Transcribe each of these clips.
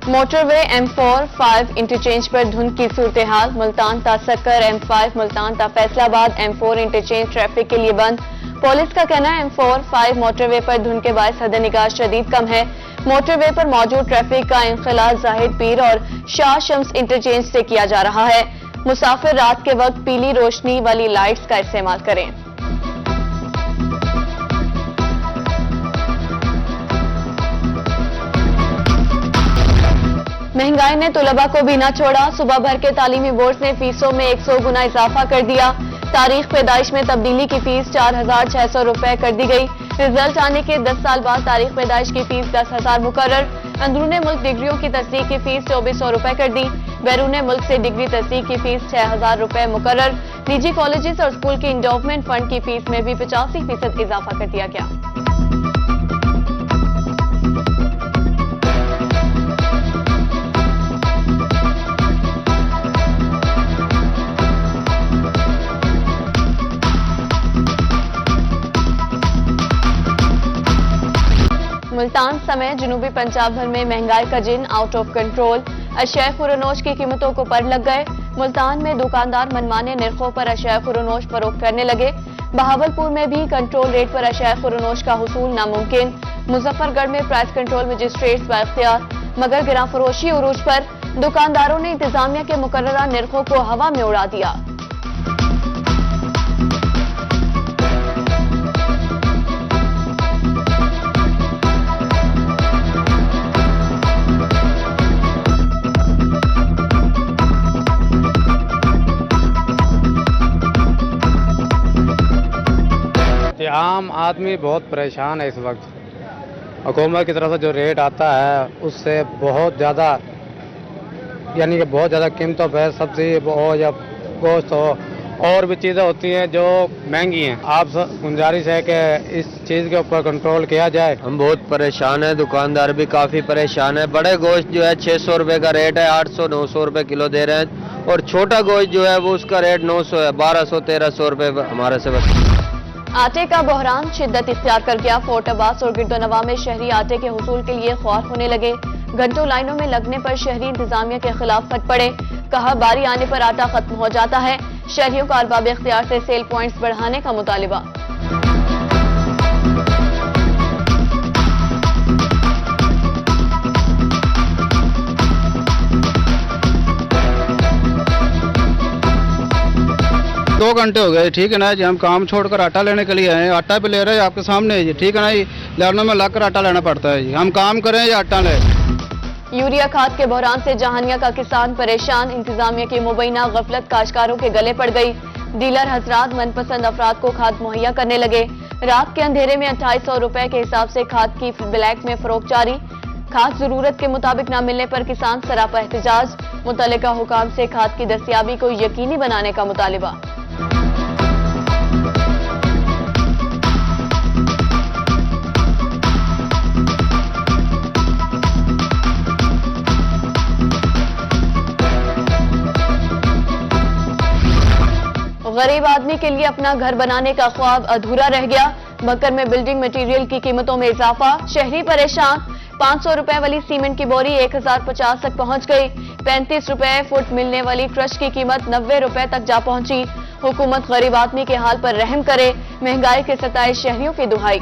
Motorway M4-5 interchange पर धुंध की सूरत हाल। मुल्तान ता सक्कर M5, मुल्तान ता फैसलाबाद M4 इंटरचेंज ट्रैफिक के लिए बंद। पुलिस का कहना है M4-5 मोटरवे पर धुंध के बायस हद निगाह शदीद कम है। मोटरवे पर मौजूद ट्रैफिक का इंखिला जाहिद पीर और शाह शम्स इंटरचेंज से किया जा रहा है। मुसाफिर रात के वक्त पीली रोशनी वाली लाइट्स का इस्तेमाल करें। महंगाई ने तुलबा को भी न छोड़ा। सुबह भर के तालीमी बोर्ड ने फीसों में 100 गुना इजाफा कर दिया। तारीख पैदाइश में तब्दीली की फीस 4,600 रुपए कर दी गई। रिजल्ट आने के 10 साल बाद तारीख पैदाइश की फीस 10,000 मुकर्रर। अंदरूने मुल्क डिग्रियों की तस्दीक की फीस 2,400 रुपए कर दी। बैरूने मुल्क से डिग्री तस्दीक की फीस 6,000 रुपए मुकर्रर। निजी कॉलेजेस और स्कूल की इंडोवमेंट फंड की फीस में भी 85% इजाफा कर दिया गया। मुल्तान समेत जनूबी पंजाब भर में महंगाई का जिन आउट ऑफ कंट्रोल। अशिया खुरनोश की कीमतों को पर लग गए। मुल्तान में दुकानदार मनमाने निर्खों पर अशिया खुरनोश फरोख्त करने लगे। बहावलपुर में भी कंट्रोल रेट पर अशिया खुरनोश का हुसूल नामुमकिन। मुजफ्फरगढ़ में प्राइस कंट्रोल मजिस्ट्रेट्स बाइख्तियार, मगर गिरां फरोशी उरूज पर। दुकानदारों ने इंतजामिया के मुकर्ररा निर्खों को हवा में उड़ा दिया। आम आदमी बहुत परेशान है इस वक्त। हुकूमत की तरफ से जो रेट आता है उससे बहुत ज़्यादा, यानी कि बहुत ज़्यादा कीमतों पर सब्जी हो या गोश्त हो और भी चीज़ें होती हैं जो महंगी हैं। आप गुजारिश है कि इस चीज़ के ऊपर कंट्रोल किया जाए। हम बहुत परेशान हैं, दुकानदार भी काफ़ी परेशान है। बड़े गोश्त जो है 600 रुपये का रेट है, 800-900 रुपये किलो दे रहे हैं, और छोटा गोश्त जो है वो उसका रेट 900 है, 1200-1300 रुपये हमारे से बस। आटे का बहरान शिद्दत इख्तियार कर गया। फोर्ट अब्बास और गिरदोनवा में शहरी आटे के हुसूल के लिए ख्वार होने लगे। घंटों लाइनों में लगने पर शहरी इंतजामिया के खिलाफ फट पड़े। कहा बारी आने पर आटा खत्म हो जाता है। शहरियों का अरबाब इख्तियार से सेल पॉइंट्स बढ़ाने का मुतालिबा। दो घंटे हो गए, ठीक है ना जी। हम काम छोड़कर आटा लेने के लिए आए हैं। आटा भी ले रहे हैं आपके सामने है जी, ठीक है ना जी। लाइनों में लगकर आटा लेना पड़ता है जी। हम काम करें या आटा लें। यूरिया खाद के बहरान से जहानिया का किसान परेशान। इंतजामिया की मुबैना गफलत काश्तकारों के गले पड़ गई। डीलर हजरात मनपसंद अफराद को खाद मुहैया करने लगे। रात के अंधेरे में 2800 रुपए के हिसाब से खाद की ब्लैक में फरोख्त जारी। खाद जरूरत के मुताबिक न मिलने पर किसान सरापा एहतजाज। मुतल्लिका हुकाम से खाद की दस्तियाबी को यकीनी बनाने का मुतालिबा। गरीब आदमी के लिए अपना घर बनाने का ख्वाब अधूरा रह गया। बकर में बिल्डिंग मटेरियल की कीमतों में इजाफा। शहरी परेशान। 500 रुपए वाली सीमेंट की बोरी 1050 तक पहुंच गई। 35 रुपए फुट मिलने वाली क्रश की कीमत 90 रुपए तक जा पहुंची। हुकूमत गरीब आदमी के हाल पर रहम करे। महंगाई के सताए शहरियों की दुहाई।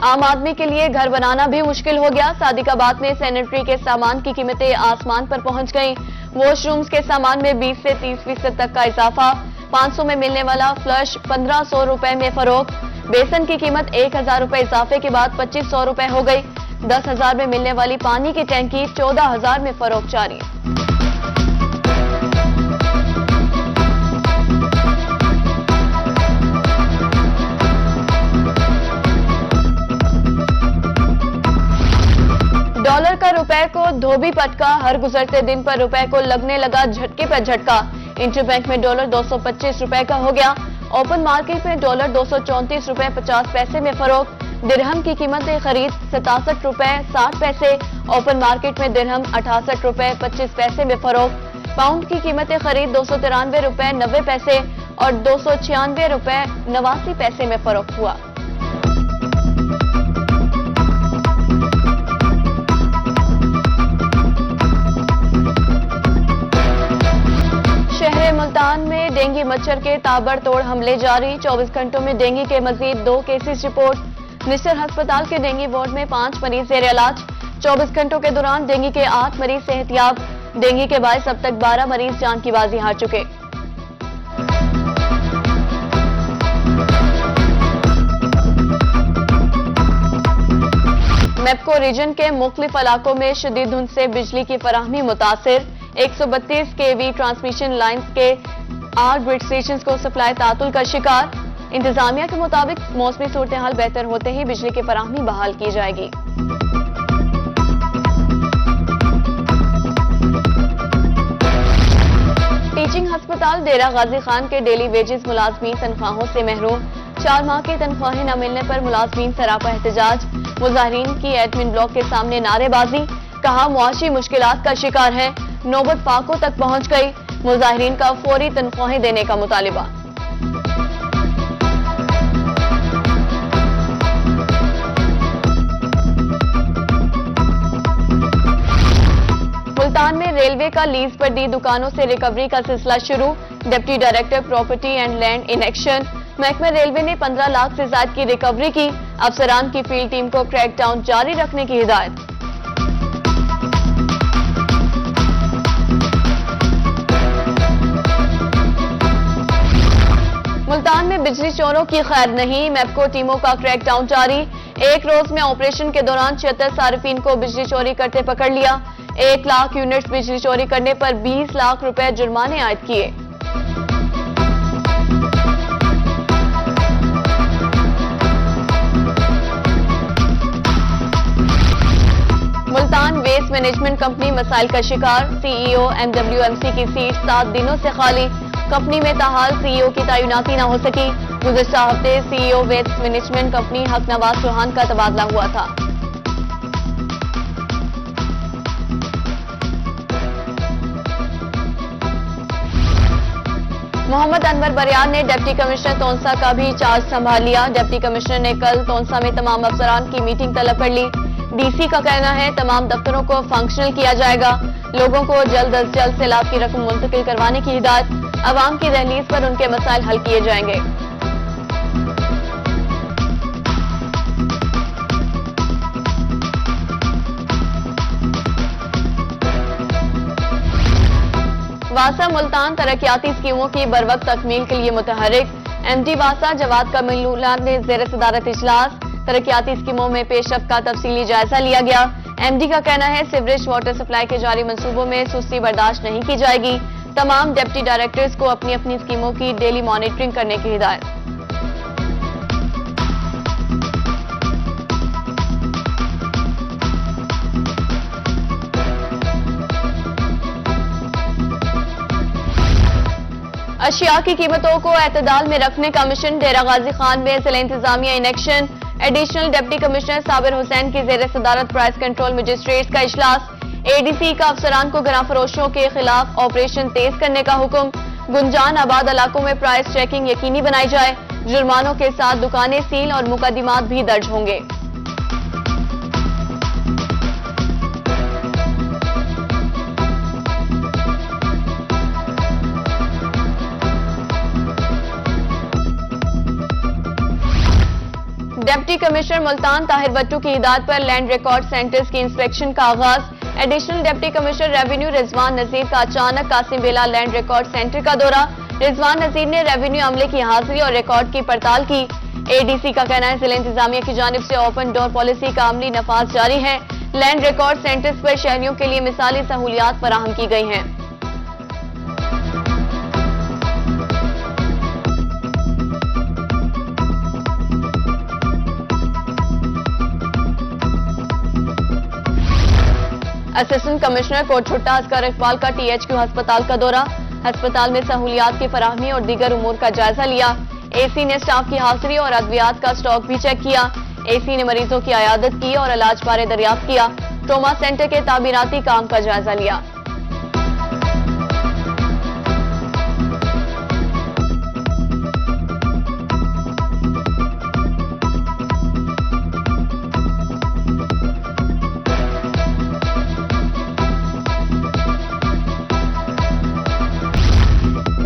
आम आदमी के लिए घर बनाना भी मुश्किल हो गया। सादिकाबाद में सैनिटरी के सामान की कीमतें आसमान पर पहुंच गईं। वॉशरूम्स के सामान में 20 से 30% तक का इजाफा। 500 में मिलने वाला फ्लश 1500 रुपए में फरोख्त। बेसन की कीमत 1000 रुपए इजाफे के बाद 2500 रुपए हो गई। 10,000 में मिलने वाली पानी की टैंकी 14,000 में फरोख्त जारी। डॉलर का रुपए को धोबी पटका। हर गुजरते दिन पर रुपए को लगने लगा झटके पर झटका। इंटरबैंक में डॉलर 225 रुपए का हो गया। ओपन मार्केट में डॉलर 234 रुपए 50 पैसे में फरोख्त। दिरहम की कीमत खरीद 67 रुपए 60 पैसे, ओपन मार्केट में दिरहम 68 रुपए 25 पैसे में फरोख्त। पाउंड की कीमत खरीद 293 रुपए 90 पैसे और 296 रुपए 89 पैसे में फरोख्त हुआ। शहर मुल्तान में डेंगू मच्छर के ताबड़तोड़ हमले जारी। 24 घंटों में डेंगू के मजीद 2 केसेस रिपोर्ट। निस्टर अस्पताल के डेंगू वार्ड में 5 मरीज जेर इलाज। 24 घंटों के दौरान डेंगू के 8 मरीज सेहतियाब। डेंगू के बायस अब तक 12 मरीज जान की बाजी हार चुके। मेपको रीजन के मुख्तलिफ इलाकों में शदीद धुंध से बिजली की फराहमी मुतासिर। 132 केवी ट्रांसमिशन लाइन्स के 8 ग्रिड स्टेशन को सप्लाई तातुल का शिकार। इंतजामिया के मुताबिक मौसमी सूरत हाल बेहतर होते ही बिजली की फराहमी बहाल की जाएगी। टीचिंग अस्पताल डेरा गाजी खान के डेली वेजेस मुलाजमीन तनख्वाहों से महरूम। 4 माह की तनख्वाहें न मिलने पर मुलाजमीन सरापा एहतजाज। मुजाहिरीन की एडमिन ब्लॉक के सामने नारेबाजी। कहा मुआशी मुश्किलात का शिकार है। नौबत फाकों तक पहुंच गई। मुजाहिरीन का फौरी तनख्वाहें देने का मुतालिबा। मुल्तान में रेलवे का लीज पर दी दुकानों से रिकवरी का सिलसिला शुरू। Deputy director property and land in action. महकमा रेलवे ने 15 लाख से ज्यादा की रिकवरी की। अफसरान की फील्ड टीम को क्रैकडाउन जारी रखने की हिदायत। मुल्तान में बिजली चोरों की खैर नहीं। मेपको टीमों का क्रैकडाउन जारी। एक रोज में ऑपरेशन के दौरान 76 सार्फिन को बिजली चोरी करते पकड़ लिया। 1 लाख यूनिट्स बिजली चोरी करने पर 20 लाख रुपए जुर्माने आयद किए। मुल्तान वेस्ट मैनेजमेंट कंपनी मसाइल का शिकार। सीईओ MWMC की सीट 7 दिनों से खाली। कंपनी में ताहाल सीईओ की तैनाती न हो सकी। गुज़िश्ता हफ्ते सीईओ वेस्ट मैनेजमेंट कंपनी हक नवाज चौहान का तबादला हुआ था। मोहम्मद अनवर बरियान ने डिप्टी कमिश्नर तोनसा का भी चार्ज संभाल लिया। डिप्टी कमिश्नर ने कल तोनसा में तमाम अफसरान की मीटिंग तलब कर ली। डीसी का कहना है तमाम दफ्तरों को फंक्शनल किया जाएगा। लोगों को जल्द अज जल्द सैलाब की रकम मुंतकिल करवाने की हिदायत। अवाम की दहलीज पर उनके मसाइल हल किए जाएंगे। वासा मुल्तान तरक्याती स्कीमों की बरवक्त तकमील के लिए मुतहरिक। MD वासा जवाद कमलुल्लाह ने ज़ेर सदारत इजलास तरक्याती स्कीमों में पेशरफ्त का तफसीली जायजा लिया गया। MD का कहना है सीवरेज वाटर सप्लाई के जारी मंसूबों में सुस्ती बर्दाश्त नहीं की जाएगी। तमाम डिप्टी डायरेक्टर्स को अपनी अपनी स्कीमों की डेली मॉनिटरिंग करने की हिदायत। अशिया की कीमतों को एतदाल में रखने का मिशन। डेरा गाजी खान में जिला इंतजामिया in action. Additional deputy commissioner Sabir Hussain की जेर सदारत प्राइस कंट्रोल मजिस्ट्रेट का इजलास। ADC का अफसरान को गना फरोशों के खिलाफ ऑपरेशन तेज करने का हुक्म। गुंजान आबाद इलाकों में प्राइस चेकिंग यकीनी बनाई जाए। जुर्मानों के साथ दुकानें सील और मुकदमात भी दर्ज होंगे। डिप्टी कमिश्नर मुल्तान ताहिर बट्टू की हिदायत पर लैंड रिकॉर्ड सेंटर्स की इंस्पेक्शन का आगाज। Additional deputy commissioner revenue Rizwan Nazir का अचानक Qasim Bela land record centre का दौरा। रिजवान नजीर ने रेवेन्यू अमले की हाजिरी और रिकॉर्ड की पड़ताल की। ADC का कहना है जिला इंतजामिया की जानिब से ओपन डोर पॉलिसी का अमली नफाज जारी है। लैंड रिकॉर्ड सेंटर्स पर शहरियों के लिए मिसाली सहूलियात फराहम की गई हैं। असिस्टेंट कमिश्नर कोटछुट्टा असगर इकबाल का THQ अस्पताल का दौरा। अस्पताल में सहूलियात की फराहमी और दीगर उमूर का जायजा लिया। AC ने स्टाफ की हाजिरी और अद्वियात का स्टॉक भी चेक किया। एसी ने मरीजों की अयादत की और इलाज बारे दरियाफ्त किया। ट्रॉमा सेंटर के तामीराती काम का जायजा लिया।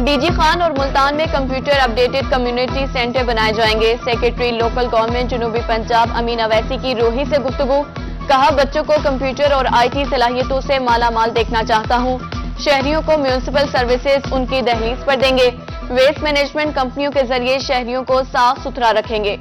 डीजी खान और मुल्तान में कंप्यूटर अपडेटेड कम्युनिटी सेंटर बनाए जाएंगे। सेक्रेटरी लोकल गवर्नमेंट जनूबी पंजाब अमीन अवैसी की रोही से गुफ्तगू। कहा, बच्चों को कंप्यूटर और आईटी सलाहियतों से मालामाल देखना चाहता हूं। शहरियों को म्यूनिसिपल सर्विसेज उनकी दहलीज पर देंगे। वेस्ट मैनेजमेंट कंपनियों के जरिए शहरियों को साफ सुथरा रखेंगे।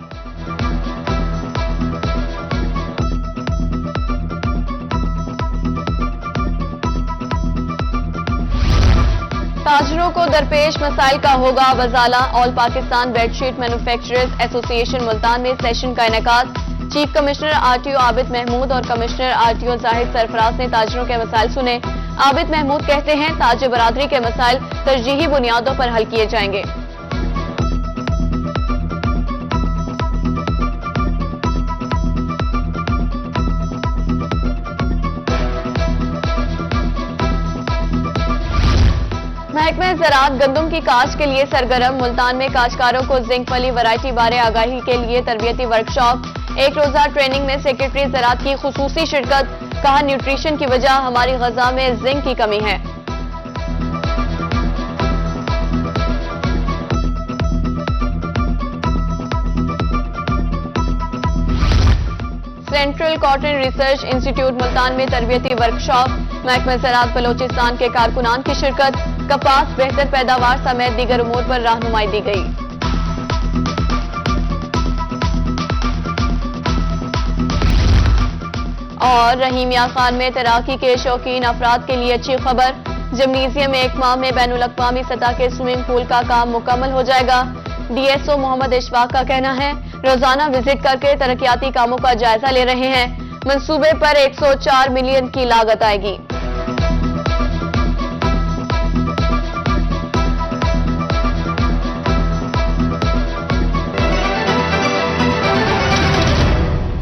ताजरों को दरपेश मसाइल का होगा वजाला। All Pakistan bedsheet manufacturers association Multan में सेशन का इनेकाद। Chief commissioner RTO Abid Mahmood और कमिश्नर आरटीओ जाहिद सरफराज ने ताजरों के मसाइल सुने। आबिद महमूद कहते हैं, ताज बरादरी के मसाइल तरजीही बुनियादों पर हल किए जाएंगे। महकमे ज़राअत गंदम की काश्त के लिए सरगर्म। मुल्तान में काश्तकारों को जिंक वाली वैरायटी बारे आगाही के लिए तरबियती वर्कशॉप। एक रोजा ट्रेनिंग में सेक्रेटरी ज़राअत की खुसूसी शिरकत। कहा, न्यूट्रिशन की वजह हमारी ग़िज़ा में जिंक की कमी है। Central cotton research institute Multan में तरबियती वर्कशॉप। महकमा ज़राअत बलोचिस्तान के कारकुनान की शिरकत। कपास बेहतर पैदावार समेत दीगर उमूर पर रहनुमाई दी गई। और रहीमिया खान में तैराकी के शौकीन अफराद के लिए अच्छी खबर। जिम्नेजियम में एक माह में बैनुल अक़वामी सतह के स्विमिंग पूल का काम मुकम्मल हो जाएगा। डीएसओ मोहम्मद इशफाक का कहना है, रोजाना विजिट करके तरक्याती कामों का जायजा ले रहे हैं। मंसूबे पर 104 मिलियन की लागत आएगी।